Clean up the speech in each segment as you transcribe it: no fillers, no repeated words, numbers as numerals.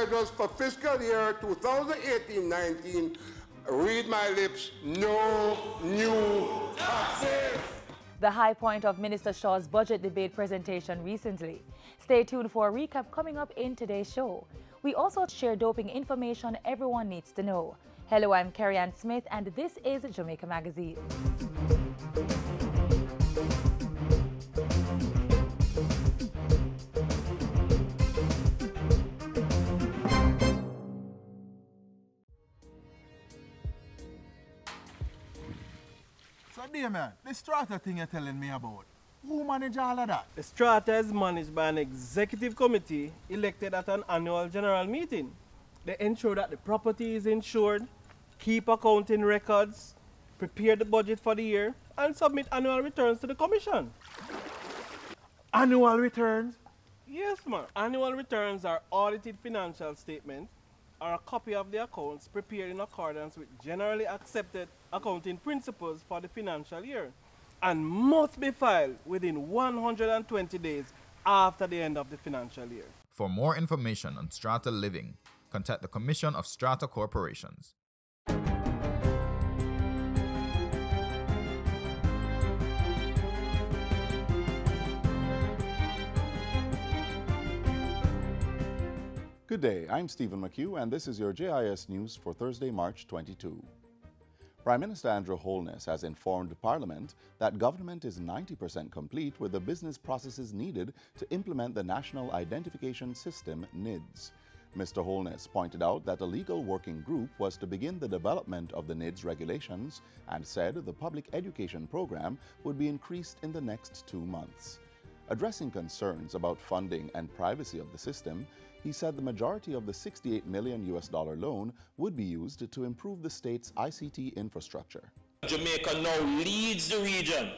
measures for fiscal year 2018-19, read my lips, no new taxes. The high point of Minister Shaw's budget debate presentation recently. Stay tuned for a recap coming up in today's show. We also share doping information everyone needs to know. Hello, I'm Carrie Ann Smith, and this is Jamaica Magazine. So, dear man, the strata thing you're telling me about, who manage all of that? The strata is managed by an executive committee elected at an annual general meeting. They ensure that the property is insured, keep accounting records, prepare the budget for the year, and submit annual returns to the commission. Annual returns? Yes, ma'am. Annual returns are audited financial statements or a copy of the accounts prepared in accordance with generally accepted accounting principles for the financial year and must be filed within 120 days after the end of the financial year. For more information on strata living, contact the Commission of Strata Corporations. Good day, I'm Stephen McHugh, and this is your JIS News for Thursday, March 22. Prime Minister Andrew Holness has informed Parliament that government is 90% complete with the business processes needed to implement the National Identification System, NIDS. Mr. Holness pointed out that a legal working group was to begin the development of the NIDS regulations and said the public education program would be increased in the next 2 months. Addressing concerns about funding and privacy of the system, he said the majority of the $68 million loan would be used to improve the state's ICT infrastructure. Jamaica now leads the region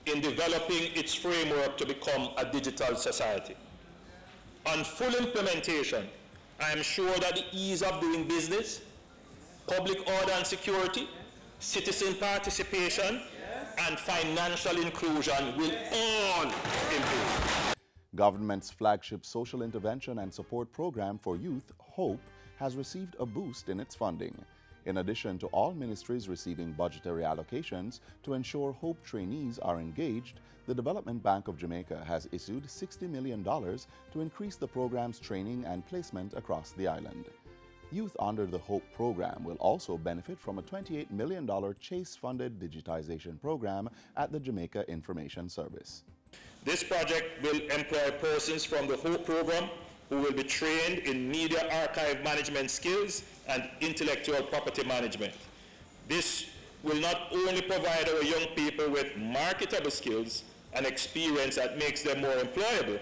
in developing its framework to become a digital society. On full implementation, I am sure that the ease of doing business, public order and security, citizen participation, and financial inclusion will all improve. Government's flagship social intervention and support program for youth, HOPE, has received a boost in its funding. In addition to all ministries receiving budgetary allocations to ensure HOPE trainees are engaged, the Development Bank of Jamaica has issued $60 million to increase the program's training and placement across the island. Youth under the HOPE program will also benefit from a $28 million Chase-funded digitization program at the Jamaica Information Service. This project will employ persons from the HOPE program who will be trained in media archive management skills and intellectual property management. This will not only provide our young people with marketable skills and experience that makes them more employable,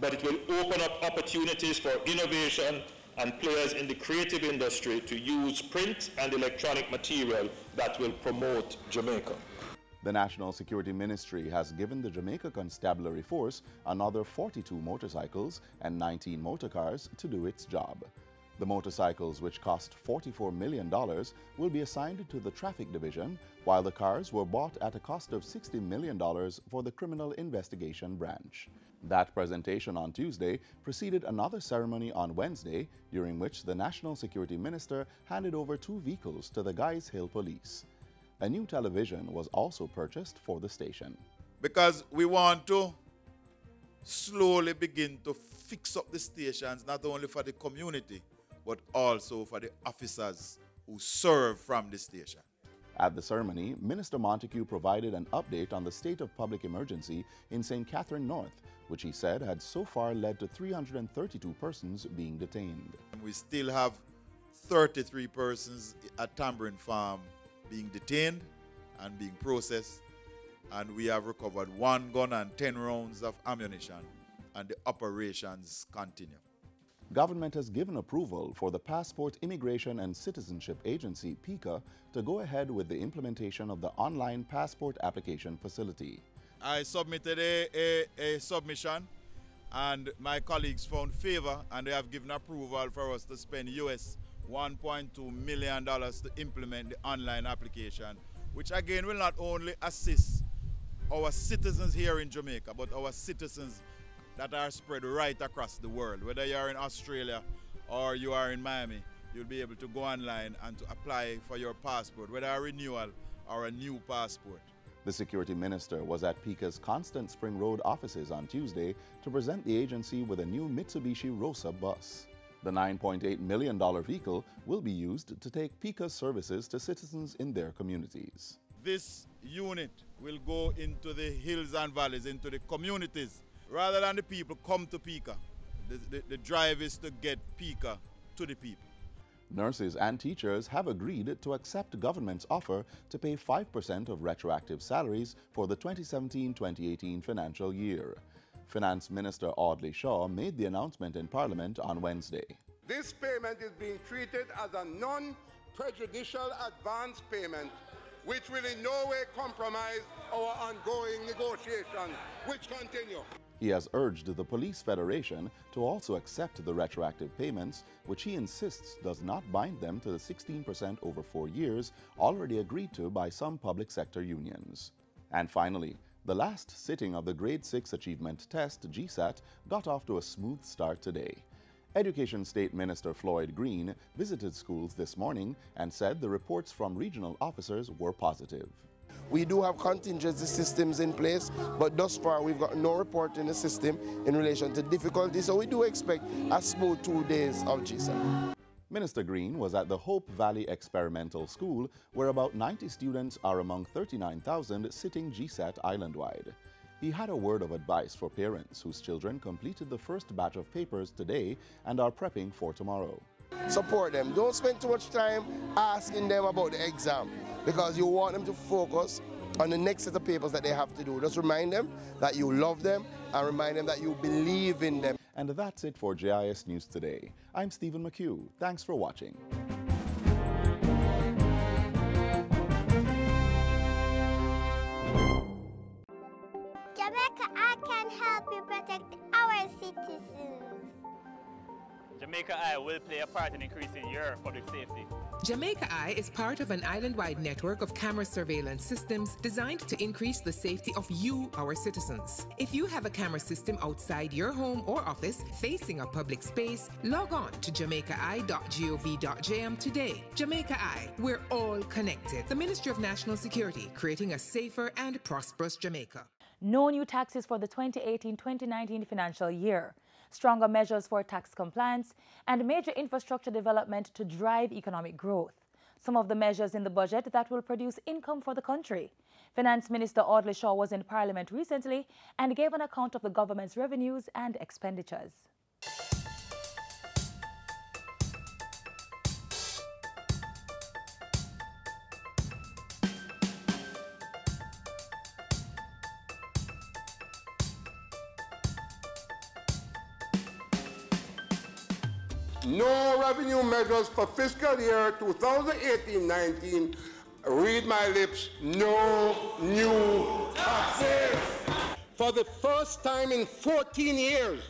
but it will open up opportunities for innovation and players in the creative industry to use print and electronic material that will promote Jamaica. The National Security Ministry has given the Jamaica Constabulary Force another 42 motorcycles and 19 motorcars to do its job. The motorcycles, which cost $44 million, will be assigned to the Traffic Division, while the cars were bought at a cost of $60 million for the Criminal Investigation Branch. That presentation on Tuesday preceded another ceremony on Wednesday, during which the National Security Minister handed over 2 vehicles to the Guys Hill Police. A new television was also purchased for the station. Because we want to slowly begin to fix up the stations, not only for the community, but also for the officers who serve from the station. At the ceremony, Minister Montego provided an update on the state of public emergency in St. Catherine North, which he said had so far led to 332 persons being detained. We still have 33 persons at Tambourine Farm being detained and being processed, and we have recovered 1 gun and 10 rounds of ammunition, and the operations continue. Government has given approval for the Passport Immigration and Citizenship Agency, PICA, to go ahead with the implementation of the online passport application facility. I submitted a submission, and my colleagues found favor, and they have given approval for us to spend US $1.2 million to implement the online application, which again will not only assist our citizens here in Jamaica, but our citizens that are spread right across the world, whether you're in Australia or you are in Miami, you'll be able to go online and to apply for your passport, whether a renewal or a new passport. The security minister was at PICA's Constant Spring Road offices on Tuesday to present the agency with a new Mitsubishi Rosa bus. The $9.8 million vehicle will be used to take PICA's services to citizens in their communities. This unit will go into the hills and valleys, into the communities. Rather than the people come to PICA, the drive is to get PICA to the people. Nurses and teachers have agreed to accept government's offer to pay 5% of retroactive salaries for the 2017-2018 financial year. Finance Minister Audley Shaw made the announcement in Parliament on Wednesday. This payment is being treated as a non-prejudicial advance payment, which will in no way compromise our ongoing negotiations, which continue. He has urged the Police Federation to also accept the retroactive payments, which he insists does not bind them to the 16% over 4 years already agreed to by some public sector unions. And finally, the last sitting of the Grade 6 Achievement Test, GSAT, got off to a smooth start today. Education State Minister Floyd Green visited schools this morning and said the reports from regional officers were positive. We do have contingency systems in place, but thus far we've got no report in the system in relation to difficulties, so we do expect a smooth 2 days of GSAT. Minister Green was at the Hope Valley Experimental School, where about 90 students are among 39,000 sitting GSAT island-wide. He had a word of advice for parents whose children completed the first batch of papers today and are prepping for tomorrow. Support them. Don't spend too much time asking them about the exam, because you want them to focus on the next set of papers that they have to do. Just remind them that you love them and remind them that you believe in them. And that's it for JIS News Today. I'm Stephen McHugh. Thanks for watching. Jamaica, I can help you protect our citizens. Jamaica Eye will play a part in increasing your public safety. Jamaica Eye is part of an island-wide network of camera surveillance systems designed to increase the safety of you, our citizens. If you have a camera system outside your home or office facing a public space, log on to jamaicaeye.gov.jm today. Jamaica Eye, we're all connected. The Ministry of National Security, creating a safer and prosperous Jamaica. No new taxes for the 2018-2019 financial year. Stronger measures for tax compliance, and major infrastructure development to drive economic growth. Some of the measures in the budget that will produce income for the country. Finance Minister Audley Shaw was in Parliament recently and gave an account of the government's revenues and expenditures. No revenue measures for fiscal year 2018-19. Read my lips, no new taxes. For the first time in 14 years,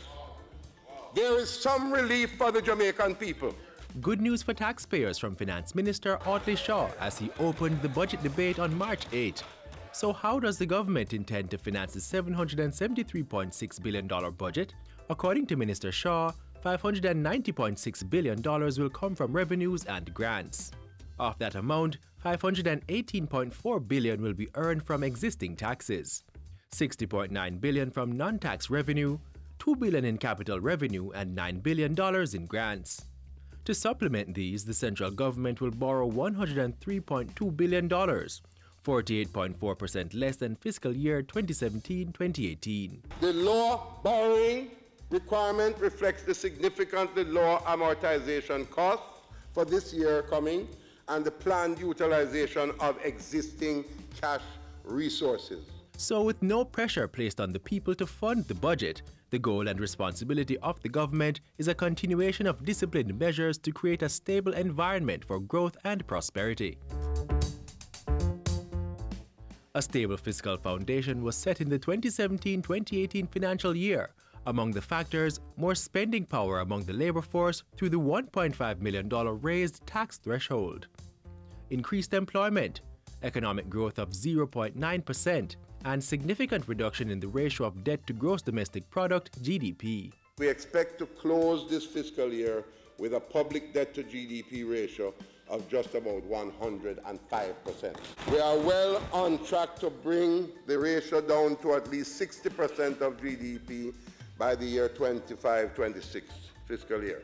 there is some relief for the Jamaican people. Good news for taxpayers from Finance Minister Audley Shaw as he opened the budget debate on March 8. So how does the government intend to finance the $773.6 billion budget? According to Minister Shaw, $590.6 billion will come from revenues and grants. Of that amount, $518.4 billion will be earned from existing taxes, $60.9 billion from non-tax revenue, $2 billion in capital revenue, and $9 billion in grants. To supplement these, the central government will borrow $103.2 billion, 48.4% less than fiscal year 2017-2018. The law borrowing requirement reflects the significantly lower amortization costs for this year coming and the planned utilization of existing cash resources. So with no pressure placed on the people to fund the budget, the goal and responsibility of the government is a continuation of disciplined measures to create a stable environment for growth and prosperity. A stable fiscal foundation was set in the 2017-2018 financial year. Among the factors, more spending power among the labor force through the $1.5 million raised tax threshold, increased employment, economic growth of 0.9%, and significant reduction in the ratio of debt to gross domestic product (GDP). We expect to close this fiscal year with a public debt to GDP ratio of just about 105%. We are well on track to bring the ratio down to at least 60% of GDP by the year 25-26 fiscal year.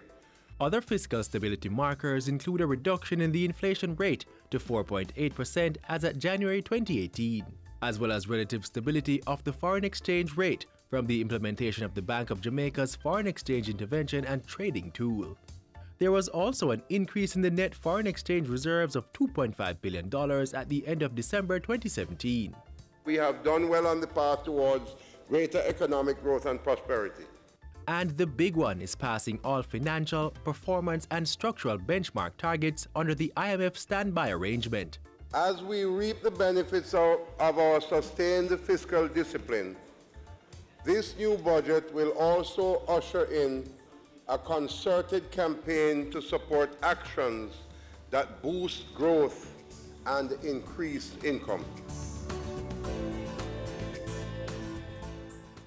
Other fiscal stability markers include a reduction in the inflation rate to 4.8% as at January 2018, as well as relative stability of the foreign exchange rate from the implementation of the Bank of Jamaica's foreign exchange intervention and trading tool. There was also an increase in the net foreign exchange reserves of $2.5 billion at the end of December 2017. We have done well on the path towards greater economic growth and prosperity. And the big one is passing all financial, performance, and structural benchmark targets under the IMF standby arrangement. As we reap the benefits of our sustained fiscal discipline, this new budget will also usher in a concerted campaign to support actions that boost growth and increase income.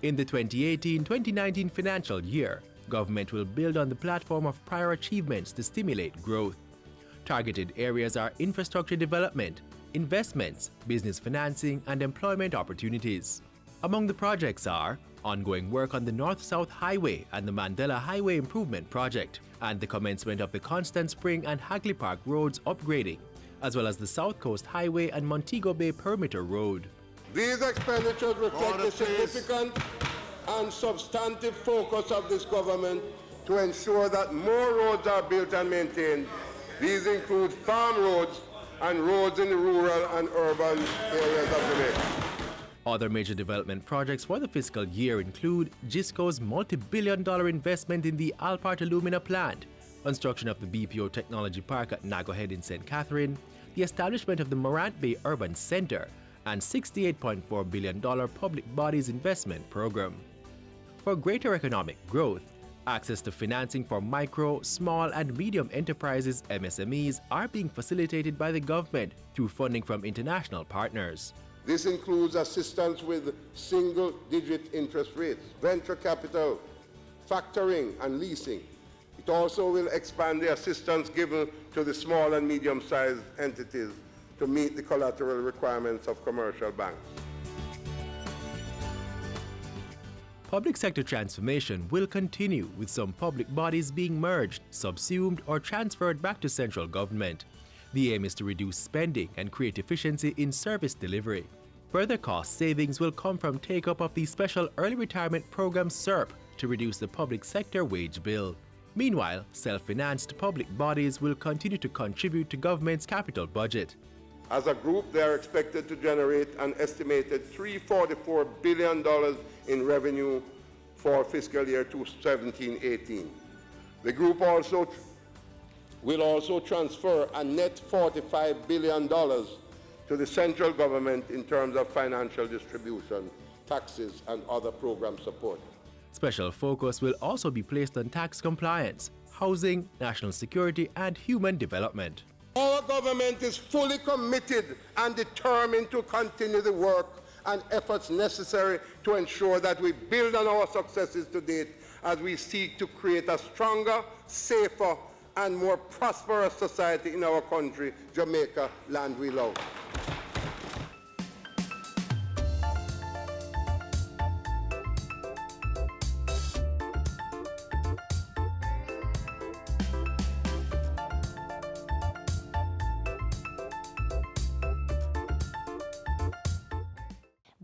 In the 2018-2019 financial year, government will build on the platform of prior achievements to stimulate growth. Targeted areas are infrastructure development, investments, business financing, and employment opportunities. Among the projects are ongoing work on the North-South Highway and the Mandela Highway Improvement Project, and the commencement of the Constant Spring and Hagley Park roads upgrading, as well as the South Coast Highway and Montego Bay Perimeter Road. These expenditures reflect the significant and substantive focus of this government to ensure that more roads are built and maintained. These include farm roads and roads in the rural and urban areas of Jamaica. Other major development projects for the fiscal year include GISCO's multi-billion-dollar investment in the Alpart Alumina plant, construction of the BPO Technology Park at Nagohead in St. Catherine, the establishment of the Morant Bay Urban Center, and $68.4 billion public bodies investment program. For greater economic growth, access to financing for micro, small, and medium enterprises (MSMEs) are being facilitated by the government through funding from international partners. This includes assistance with single-digit interest rates, venture capital, factoring, and leasing. It also will expand the assistance given to the small and medium-sized entities to meet the collateral requirements of commercial banks. Public sector transformation will continue, with some public bodies being merged, subsumed, or transferred back to central government. The aim is to reduce spending and create efficiency in service delivery. Further cost savings will come from take-up of the Special Early Retirement Program SERP to reduce the public sector wage bill. Meanwhile, self-financed public bodies will continue to contribute to government's capital budget. As a group, they are expected to generate an estimated $344 billion in revenue for fiscal year 2017-18. The group will also transfer a net $45 billion to the central government in terms of financial distribution, taxes, and other program support. Special focus will also be placed on tax compliance, housing, national security, and human development. Our government is fully committed and determined to continue the work and efforts necessary to ensure that we build on our successes to date as we seek to create a stronger, safer, and more prosperous society in our country, Jamaica, land we love.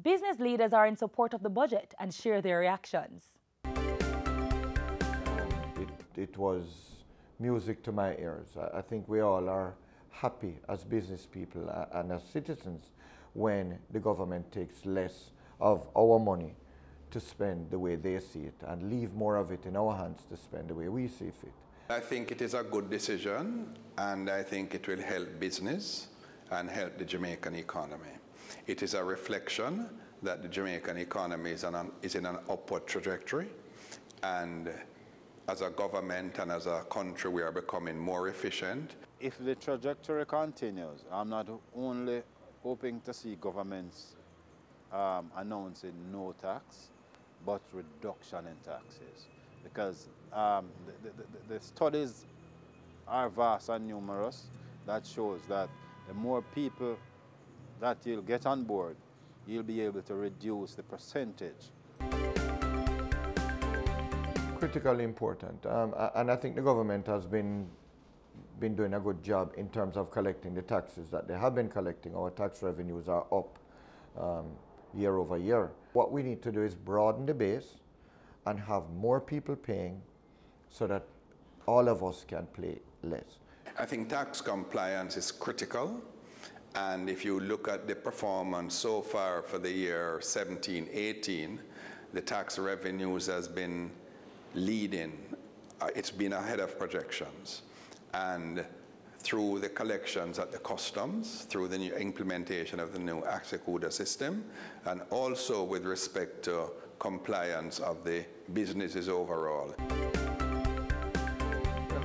Business leaders are in support of the budget and share their reactions. It was music to my ears. I think we all are happy as business people and as citizens when the government takes less of our money to spend the way they see it and leave more of it in our hands to spend the way we see fit. I think it is a good decision, and I think it will help business and help the Jamaican economy. It is a reflection that the Jamaican economy is in an upward trajectory, and as a government and as a country we are becoming more efficient. If the trajectory continues, I'm not only hoping to see governments announcing no tax, but reduction in taxes. because the studies are vast and numerous that shows that the more people that you'll get on board, you'll be able to reduce the percentage. Critically important, and I think the government has been doing a good job in terms of collecting the taxes that they have been collecting. Our tax revenues are up year over year. What we need to do is broaden the base and have more people paying so that all of us can pay less. I think tax compliance is critical, and if you look at the performance so far for the year 17-18, the tax revenues has been leading. It's been ahead of projections, and through the collections at the customs, through the new implementation of the new Axecuda system, and also with respect to compliance of the businesses overall.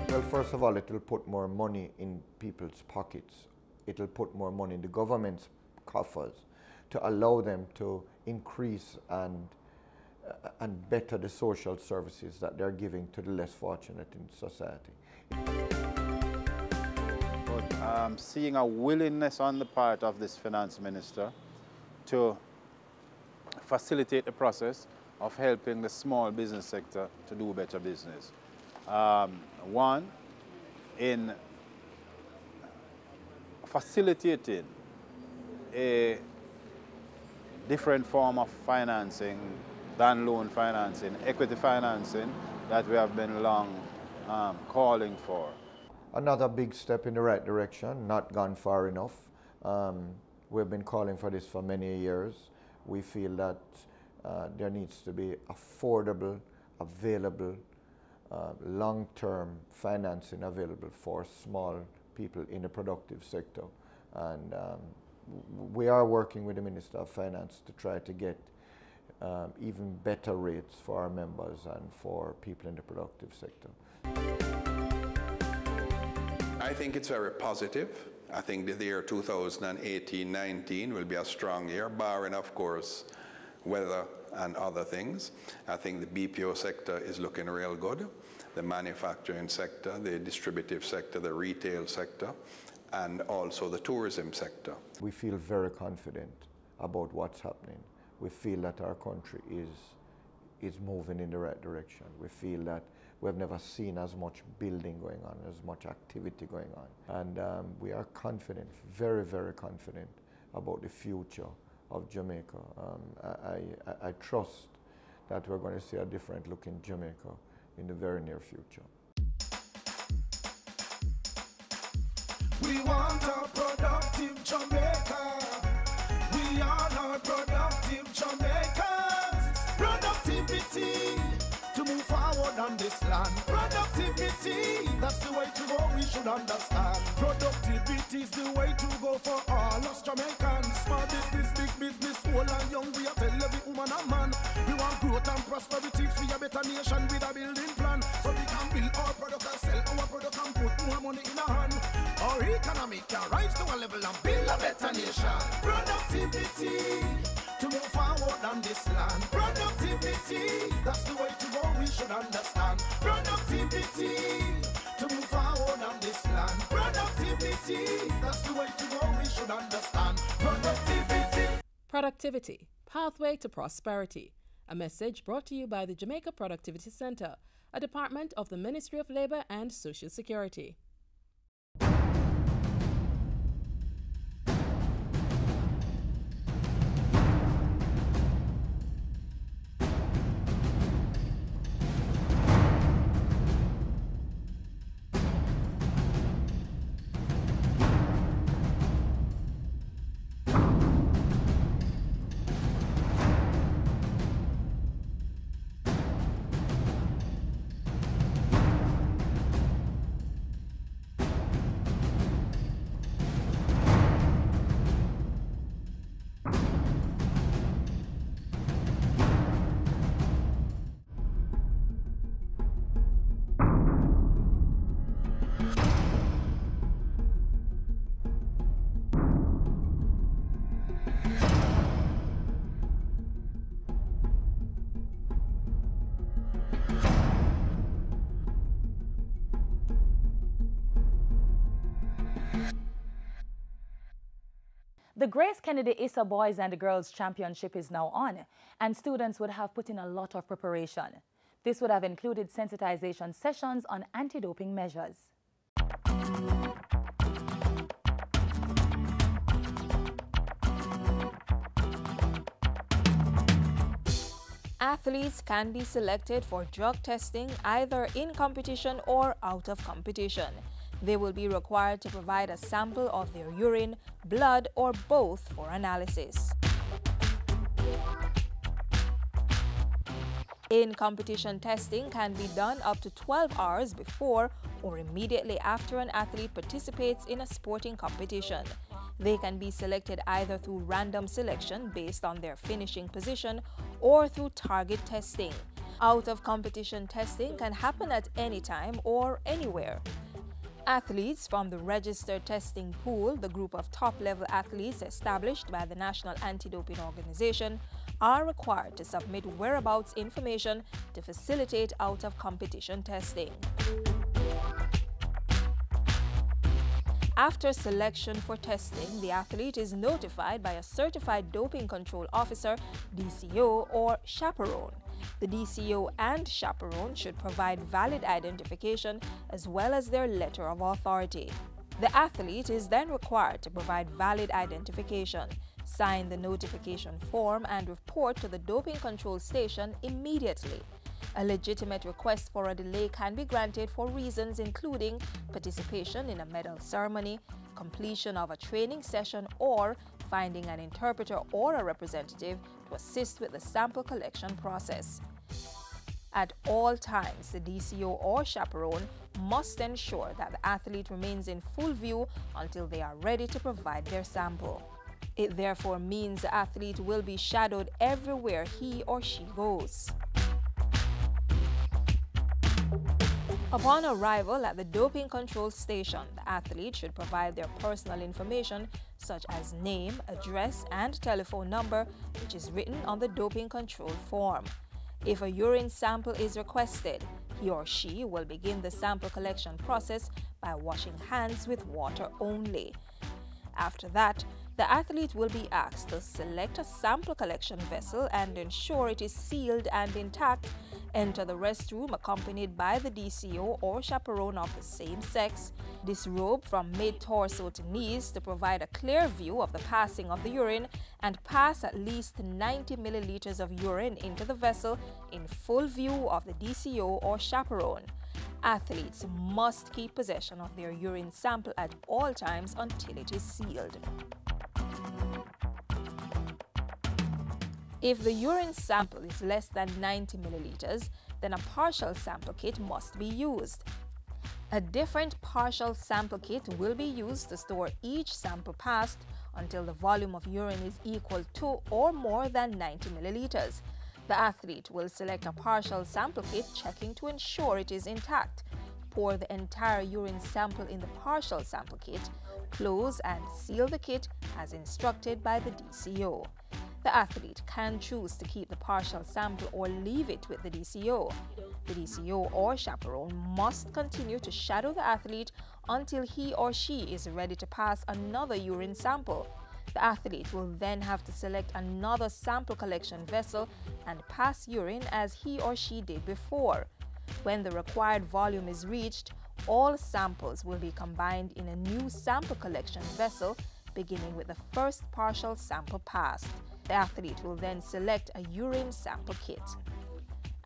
Well, first of all, it will put more money in people's pockets. It will put more money in the government's coffers to allow them to increase and better the social services that they're giving to the less fortunate in society. But seeing a willingness on the part of this finance minister to facilitate the process of helping the small business sector to do better business. One, in facilitating a different form of financing than loan financing, equity financing that we have been long calling for. Another big step in the right direction, not gone far enough. We've been calling for this for many years. We feel that there needs to be affordable, available, long-term financing available for small people in the productive sector. And we are working with the Minister of Finance to try to get even better rates for our members and for people in the productive sector. I think it's very positive. I think the year 2018-19 will be a strong year, barring, of course, weather and other things. I think the BPO sector is looking real good. The manufacturing sector, the distributive sector, the retail sector, and also the tourism sector. We feel very confident about what's happening. We feel that our country is moving in the right direction. We feel that we've never seen as much building going on, as much activity going on. And we are confident, very, very confident about the future of Jamaica. I trust that we're going to see a different look in Jamaica in the very near future. We want a productive Jamaica. We are not productive Jamaicans. Productivity to move forward on this land. Productivity, that's the way to go, we should understand. Productivity is the way to go for all us Jamaicans. Small business, big business, old and young, we are tell every woman and man. We want growth and prosperity for a better nation with a building plan. So we can build our product and sell our product and put more money in our hand. Our economy can rise to a level and build a better nation. Productivity to move forward on this land. Productivity, that's the way to go, we should understand. Productivity to move forward on this land. Productivity, that's the way to go, we should understand. Productivity. Productivity, pathway to prosperity. A message brought to you by the Jamaica Productivity Center, a department of the Ministry of Labor and Social Security. The Grace Kennedy Issa Boys and Girls Championship is now on, and students would have put in a lot of preparation. This would have included sensitization sessions on anti-doping measures. Athletes can be selected for drug testing either in competition or out of competition. They will be required to provide a sample of their urine, blood, or both for analysis. In-competition testing can be done up to 12 hours before or immediately after an athlete participates in a sporting competition. They can be selected either through random selection based on their finishing position or through target testing. Out-of-competition testing can happen at any time or anywhere. Athletes from the registered testing pool, the group of top-level athletes established by the National Anti-Doping Organization, are required to submit whereabouts information to facilitate out-of-competition testing. After selection for testing, the athlete is notified by a certified doping control officer, DCO, or chaperone. The DCO and chaperone should provide valid identification as well as their letter of authority. The athlete is then required to provide valid identification, sign the notification form, and report to the doping control station immediately. A legitimate request for a delay can be granted for reasons including participation in a medal ceremony, completion of a training session, or finding an interpreter or a representative to assist with the sample collection process. At all times, the DCO or chaperone must ensure that the athlete remains in full view until they are ready to provide their sample. It therefore means the athlete will be shadowed everywhere he or she goes. Upon arrival at the doping control station, the athlete should provide their personal information such as name, address, and telephone number, which is written on the doping control form. If a urine sample is requested, he or she will begin the sample collection process by washing hands with water only. After that, the athlete will be asked to select a sample collection vessel and ensure it is sealed and intact, enter the restroom accompanied by the DCO or chaperone of the same sex, disrobe from mid-torso to knees to provide a clear view of the passing of the urine, and pass at least 90 milliliters of urine into the vessel in full view of the DCO or chaperone. Athletes must keep possession of their urine sample at all times until it is sealed. If the urine sample is less than 90 milliliters, then a partial sample kit must be used. A different partial sample kit will be used to store each sample passed until the volume of urine is equal to or more than 90 milliliters. The athlete will select a partial sample kit, checking to ensure it is intact. Pour the entire urine sample in the partial sample kit, close and seal the kit as instructed by the DCO. The athlete can choose to keep the partial sample or leave it with the DCO. The DCO or chaperone must continue to shadow the athlete until he or she is ready to pass another urine sample. The athlete will then have to select another sample collection vessel and pass urine as he or she did before. When the required volume is reached, all samples will be combined in a new sample collection vessel, beginning with the first partial sample passed. The athlete will then select a urine sample kit.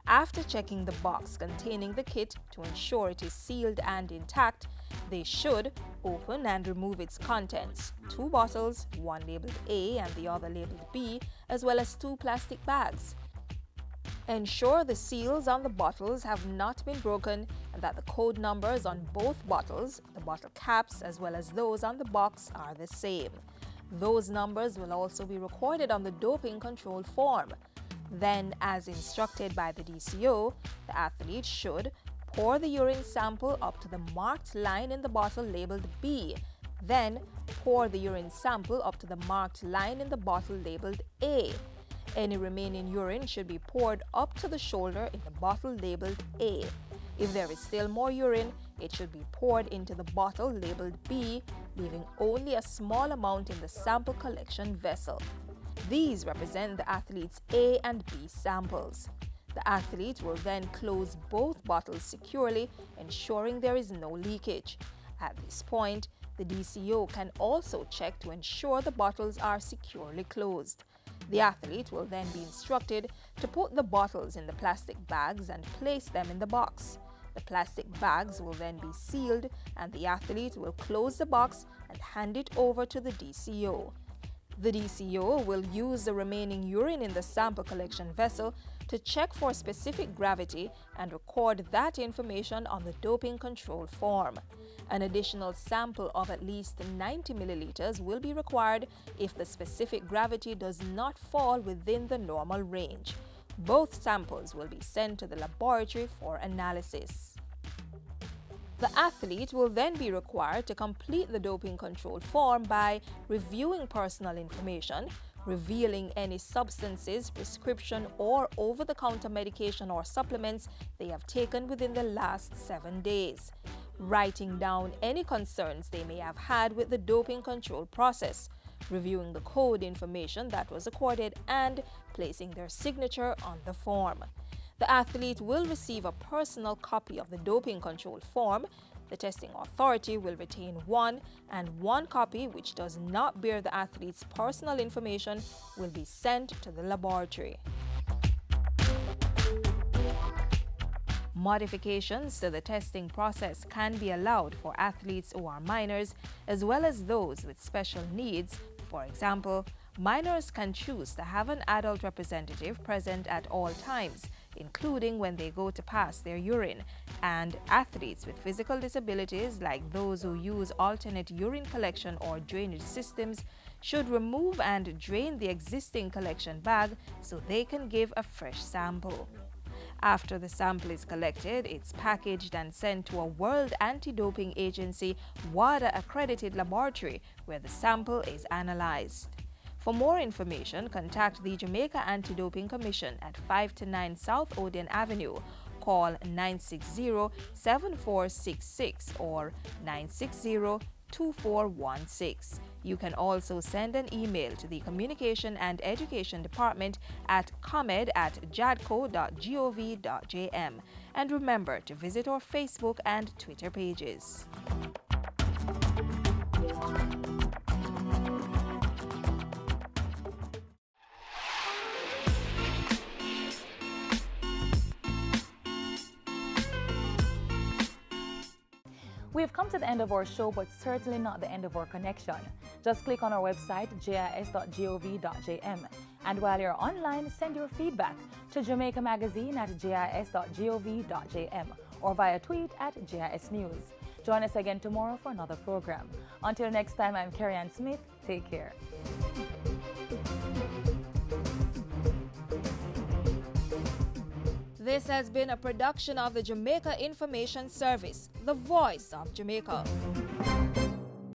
After checking the box containing the kit to ensure it is sealed and intact, they should open and remove its contents: 2 bottles, one labeled A and the other labeled B, as well as 2 plastic bags. Ensure the seals on the bottles have not been broken and that the code numbers on both bottles, the bottle caps as well as those on the box, are the same. Those numbers will also be recorded on the doping control form. Then, as instructed by the DCO, the athlete should pour the urine sample up to the marked line in the bottle labeled B. Then, pour the urine sample up to the marked line in the bottle labeled A. Any remaining urine should be poured up to the shoulder in the bottle labeled A. If there is still more urine, it should be poured into the bottle labeled B, leaving only a small amount in the sample collection vessel. These represent the athlete's A and B samples. The athlete will then close both bottles securely, ensuring there is no leakage. At this point, the DCO can also check to ensure the bottles are securely closed. The athlete will then be instructed to put the bottles in the plastic bags and place them in the box. The plastic bags will then be sealed, and the athlete will close the box and hand it over to the DCO. The DCO will use the remaining urine in the sample collection vessel to check for specific gravity and record that information on the doping control form. An additional sample of at least 90 milliliters will be required if the specific gravity does not fall within the normal range. Both samples will be sent to the laboratory for analysis. The athlete will then be required to complete the doping control form by reviewing personal information, revealing any substances, prescription, or over-the-counter medication or supplements they have taken within the last 7 days, writing down any concerns they may have had with the doping control process, reviewing the code information that was accorded, and placing their signature on the form. The athlete will receive a personal copy of the doping control form. The testing authority will retain one, and one copy which does not bear the athlete's personal information will be sent to the laboratory. Modifications to the testing process can be allowed for athletes who are minors as well as those with special needs. For example, minors can choose to have an adult representative present at all times, including when they go to pass their urine, and athletes with physical disabilities, like those who use alternate urine collection or drainage systems, should remove and drain the existing collection bag so they can give a fresh sample. After the sample is collected, it's packaged and sent to a World Anti-Doping Agency WADA-accredited laboratory where the sample is analyzed. For more information, contact the Jamaica Anti-Doping Commission at 5-9 South Odeon Avenue. Call 960-7466 or 960-2416. You can also send an email to the Communication and Education Department at comed@jadco.gov.jm. And remember to visit our Facebook and Twitter pages. We've come to the end of our show, but certainly not the end of our connection. Just click on our website, jis.gov.jm. And while you're online, send your feedback to Jamaica Magazine at jis.gov.jm or via tweet at JIS News. Join us again tomorrow for another program. Until next time, I'm Carrie-Ann Smith. Take care. This has been a production of the Jamaica Information Service, the voice of Jamaica.